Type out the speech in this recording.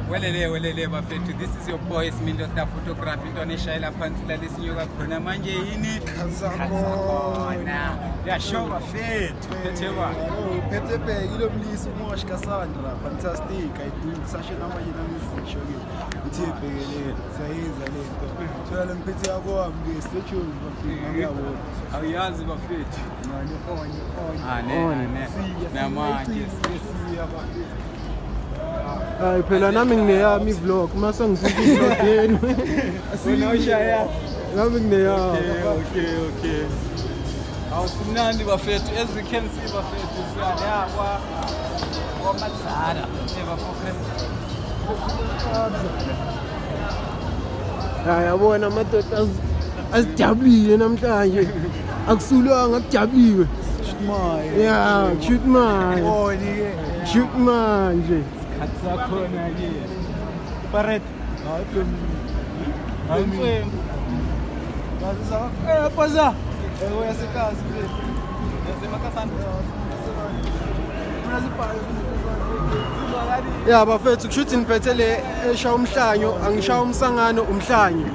Welele bafethu, this is your boy Smilo Star Photography into oneshayela phansi la lesinyuka khona manje yini khona ya show bafethu phethe ba phethe bheki lo mlisi uMoshi kaSandra fantastic I do sashe namanye namisho ke uthi ebhekelele sayenza lento thola lemphethe yako wami ke statue bafethu ngiyabona awuyazi bafethu onye namanje sisiya bafethu. Hayi phela nami ngineyami vlog mase ngifika vlog yenu. Wena ushaya Nami ngineyami. Okay. Awusimnandi bafethu as you can see bafethu siyaya kwa Matsara eva focus. Hayi yabona amadoda azijabulile namhlanje. Akusulwanga akujabuliwe. Yeah, shoot manje. Shoot manje. Atsakhona ke. Paret. Hayi mfembu. Ngazi phaza. Uyasekazi mfethu. Yasemakasana. Yeah bafethu kushuthi niphethe le esha umhlanyo angishaya umsangano umhlanyo.